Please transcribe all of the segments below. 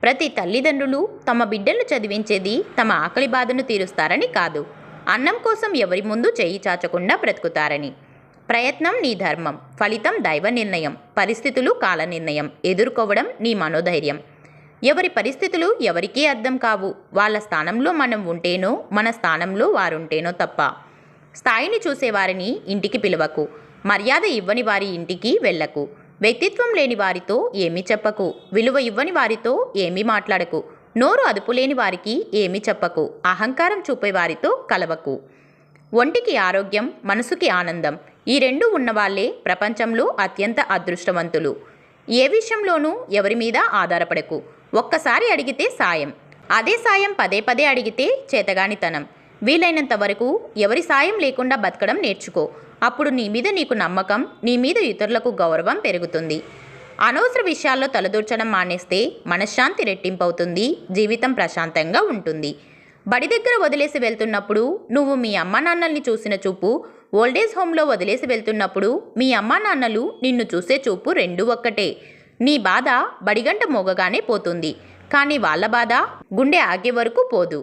ప్రతి తల్లిదండ్రులు తమ బిడ్డలను చదివించేది తమ ఆకలి బాధను తీరుస్తారని కాదు, అన్నం కోసం ఎవరి ముందు చేయి చాచకుండా బ్రతుకుతారని. ప్రయత్నం నీ ధర్మం, ఫలితం దైవ నిర్ణయం, పరిస్థితులు కాల నిర్ణయం, ఎదుర్కోవడం నీ మనోధైర్యం. ఎవరి పరిస్థితులు ఎవరికీ అర్థం కావు. వాళ్ళ స్థానంలో మనం ఉంటేనో, మన స్థానంలో వారుంటేనో తప్ప. స్థాయిని చూసేవారిని ఇంటికి పిలవకు, మర్యాద ఇవ్వని వారి ఇంటికి వెళ్ళకు, వ్యక్తిత్వం లేని వారితో ఏమీ చెప్పకు, విలువ ఇవ్వని వారితో ఏమీ మాట్లాడకు, నోరు అదుపులేని వారికి ఏమీ చెప్పకు, అహంకారం చూపే వారితో కలవకు. ఒంటికి ఆరోగ్యం, మనసుకి ఆనందం, ఈ రెండూ ఉన్నవాళ్లే ప్రపంచంలో అత్యంత అదృష్టవంతులు. ఏ విషయంలోనూ ఎవరి మీద ఆధారపడకు. ఒక్కసారి అడిగితే సాయం, అదే సాయం పదే పదే అడిగితే చేతగానితనం. వీలైనంత వరకు ఎవరి సాయం లేకుండా బతకడం నేర్చుకో. అప్పుడు నీ మీద నీకు నమ్మకం, నీ మీద ఇతరులకు గౌరవం పెరుగుతుంది. అనవసర విషయాల్లో తలదూర్చడం మానేస్తే మనశ్శాంతి రెట్టింపవుతుంది, జీవితం ప్రశాంతంగా ఉంటుంది. బడి దగ్గర వదిలేసి వెళ్తున్నప్పుడు నువ్వు మీ అమ్మా నాన్నల్ని చూసిన చూపు, ఓల్డేజ్ హోమ్లో వదిలేసి వెళ్తున్నప్పుడు మీ అమ్మా నాన్నలు నిన్ను చూసే చూపు రెండూ ఒక్కటే. నీ బాధ బడిగంట మోగగానే పోతుంది, కానీ వాళ్ళ బాధ గుండె ఆగే వరకు పోదు.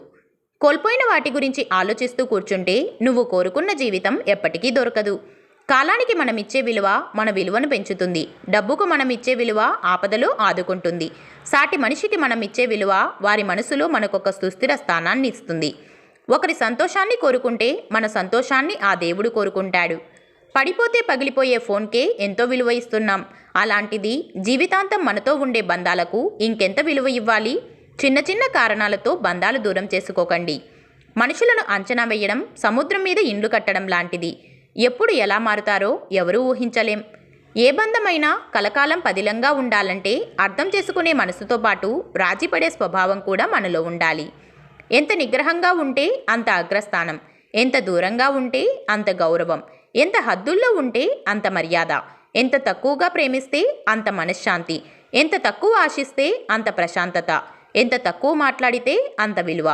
కోల్పోయిన వాటి గురించి ఆలోచిస్తూ కూర్చుంటే నువ్వు కోరుకున్న జీవితం ఎప్పటికీ దొరకదు. కాలానికి మనం ఇచ్చే విలువ మన విలువను పెంచుతుంది. డబ్బుకు మనం ఇచ్చే విలువ ఆపదలో ఆదుకుంటుంది. సాటి మనిషికి మనం ఇచ్చే విలువ వారి మనసులో మనకొక సుస్థిర స్థానాన్ని ఇస్తుంది. ఒకరి సంతోషాన్ని కోరుకుంటే మన సంతోషాన్ని ఆ దేవుడు కోరుకుంటాడు. పడిపోతే పగిలిపోయే ఫోన్కే ఎంతో విలువ ఇస్తున్నాం. అలాంటిది జీవితాంతం మనతో ఉండే బంధాలకు ఇంకెంత విలువ ఇవ్వాలి? చిన్న చిన్న కారణాలతో బంధాలు దూరం చేసుకోకండి. మనుషులను అంచనా వేయడం సముద్రం మీద ఇండ్లు కట్టడం లాంటిది. ఎప్పుడు ఎలా మారుతారో ఎవరూ ఊహించలేం. ఏ బంధమైనా కలకాలం పదిలంగా ఉండాలంటే అర్థం చేసుకునే మనసుతో పాటు రాజీపడే స్వభావం కూడా మనలో ఉండాలి. ఎంత నిగ్రహంగా ఉంటే అంత అగ్రస్థానం, ఎంత దూరంగా ఉంటే అంత గౌరవం, ఎంత హద్దుల్లో ఉంటే అంత మర్యాద, ఎంత తక్కువగా ప్రేమిస్తే అంత మనశ్శాంతి, ఎంత తక్కువ ఆశిస్తే అంత ప్రశాంతత, ఎంత తక్కువ మాట్లాడితే అంత విలువ.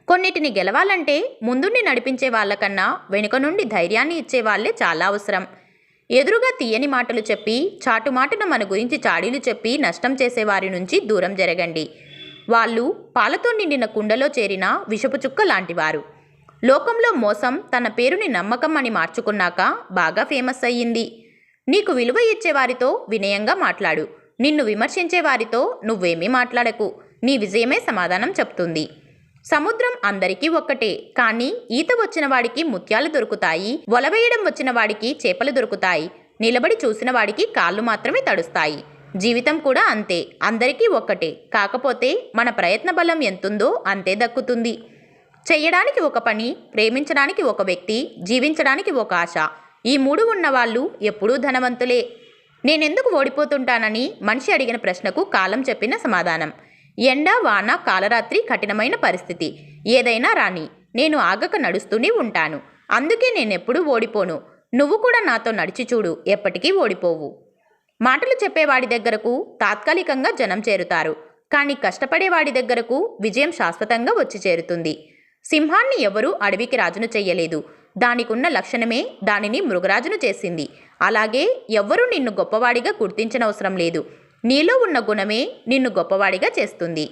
కొన్నిటిని గెలవాలంటే ముందుండి నడిపించే వాళ్ళకన్నా వెనుక నుండి ధైర్యాన్ని ఇచ్చే వాళ్ళే చాలా అవసరం. ఎదురుగా తీయని మాటలు చెప్పి, చాటుమాటున మన గురించి చాడీలు చెప్పి నష్టం చేసేవారి నుంచి దూరం జరగండి. వాళ్ళు పాలతో నిండిన కుండలో చేరిన విషపు చుక్క లాంటివారు. లోకంలో మోసం తన పేరుని నమ్మకం అని మార్చుకున్నాక బాగా ఫేమస్ అయ్యింది. నీకు విలువ ఇచ్చేవారితో వినయంగా మాట్లాడు. నిన్ను విమర్శించే వారితో నువ్వేమీ మాట్లాడకు. నీ విజయమే సమాధానం చెప్తుంది. సముద్రం అందరికీ ఒక్కటే, కానీ ఈత వచ్చిన వాడికి ముత్యాలు దొరుకుతాయి, వలవేయడం వచ్చిన వాడికి చేపలు దొరుకుతాయి, నిలబడి చూసిన వాడికి కాళ్ళు మాత్రమే తడుస్తాయి. జీవితం కూడా అంతే, అందరికీ ఒక్కటే. కాకపోతే మన ప్రయత్న బలం ఎంతుందో అంతే దక్కుతుంది. చెయ్యడానికి ఒక పని, ప్రేమించడానికి ఒక వ్యక్తి, జీవించడానికి ఒక ఆశ, ఈ మూడు ఉన్నవాళ్ళు ఎప్పుడూ ధనవంతులే. నేనెందుకు ఓడిపోతుంటానని మనిషి అడిగిన ప్రశ్నకు కాలం చెప్పిన సమాధానం: ఎండ, వాన, కాలరాత్రి, కఠినమైన పరిస్థితి ఏదైనా రాని నేను ఆగక నడుస్తూనే ఉంటాను. అందుకే నేనెప్పుడూ ఓడిపోను. నువ్వు కూడా నాతో నడిచి చూడు, ఎప్పటికీ ఓడిపోవు. మాటలు చెప్పేవాడి దగ్గరకు తాత్కాలికంగా జనం చేరుతారు, కానీ కష్టపడేవాడి దగ్గరకు విజయం శాశ్వతంగా వచ్చి చేరుతుంది. సింహాన్ని ఎవరూ అడవికి రాజును చెయ్యలేదు. దానికున్న లక్షణమే దానిని మృగరాజును చేసింది. అలాగే ఎవ్వరూ నిన్ను గొప్పవాడిగా గుర్తించనవసరం లేదు. నీలో ఉన్న గుణమే నిన్ను గొప్పవాడిగా చేస్తుంది.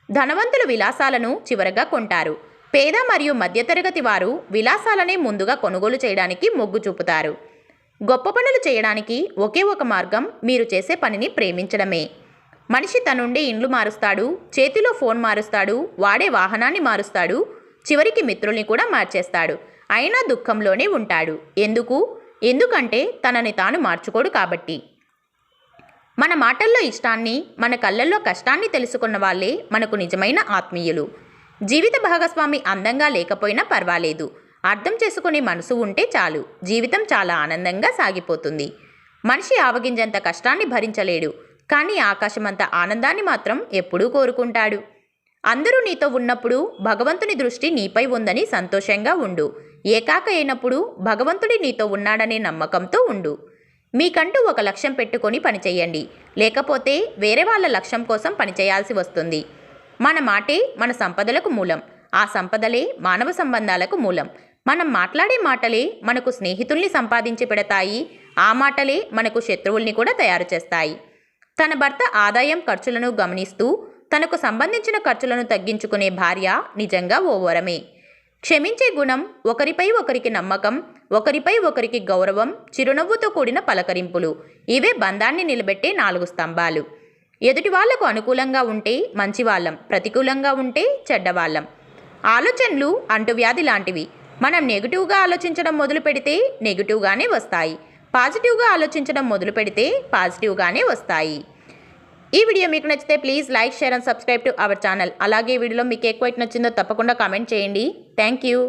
ధనవంతులు విలాసాలను చివరగా కొంటారు. పేద మరియు మధ్యతరగతి వారు విలాసాలనే ముందుగా కొనుగోలు చేయడానికి మొగ్గు చూపుతారు. గొప్ప పనులు చేయడానికి ఒకే ఒక మార్గం మీరు చేసే పనిని ప్రేమించడమే. మనిషి తనుండే ఇండ్లు మారుస్తాడు, చేతిలో ఫోన్ మారుస్తాడు, వాడే వాహనాన్ని మారుస్తాడు, చివరికి మిత్రుల్ని కూడా మార్చేస్తాడు. అయినా దుఃఖంలోనే ఉంటాడు. ఎందుకంటే తనని తాను మార్చుకోడు కాబట్టి. మన మాటల్లో ఇష్టాన్ని, మన కళ్ళల్లో కష్టాన్ని తెలుసుకున్న వాళ్ళే మనకు నిజమైన ఆత్మీయులు. జీవిత భాగస్వామి అందంగా లేకపోయినా పర్వాలేదు, అర్థం చేసుకునే మనసు ఉంటే చాలు. జీవితం చాలా ఆనందంగా సాగిపోతుంది. మనిషి ఆవగింజంత కష్టాన్ని భరించలేడు, కానీ ఆకాశమంత ఆనందాన్ని మాత్రం ఎప్పుడూ కోరుకుంటాడు. అందరూ నీతో ఉన్నప్పుడు భగవంతుని దృష్టి నీపై ఉందని సంతోషంగా ఉండు. ఏకాక అయినప్పుడు భగవంతుడి నీతో ఉన్నాడనే నమ్మకంతో ఉండు. మీకంటూ ఒక లక్ష్యం పెట్టుకొని పనిచేయండి, లేకపోతే వేరే వాళ్ళ లక్ష్యం కోసం పనిచేయాల్సి వస్తుంది. మన మాటే మన సంపదలకు మూలం, ఆ సంపదలే మానవ సంబంధాలకు మూలం. మనం మాట్లాడే మాటలే మనకు స్నేహితుల్ని సంపాదించి పెడతాయి, ఆ మాటలే మనకు శత్రువుల్ని కూడా తయారు చేస్తాయి. తన భర్త ఆదాయం ఖర్చులను గమనిస్తూ తనకు సంబంధించిన ఖర్చులను తగ్గించుకునే భార్య నిజంగా ఓ వరమే. క్షమించే గుణం, ఒకరిపై ఒకరికి నమ్మకం, ఒకరిపై ఒకరికి గౌరవం, చిరునవ్వుతో కూడిన పలకరింపులు ఇవే బంధాన్ని నిలబెట్టే 4 స్తంభాలు. ఎదుటి వాళ్లకు అనుకూలంగా ఉంటే మంచివాళ్ళం, ప్రతికూలంగా ఉంటే చెడ్డవాళ్ళం. ఆలోచనలు అంటువ్యాధి లాంటివి. మనం నెగిటివ్గా ఆలోచించడం మొదలు పెడితే నెగిటివ్గానే వస్తాయి. పాజిటివ్గా ఆలోచించడం మొదలు పెడితే పాజిటివ్గానే వస్తాయి. ఈ వీడియో మీకు నచ్చితే please like, share and subscribe to our channel. అలాగే ఈ వీడియోలో మీకు ఏ క్వైట్ నచ్చిందో తప్పకుండా కామెంట్ చేయండి. Thank you.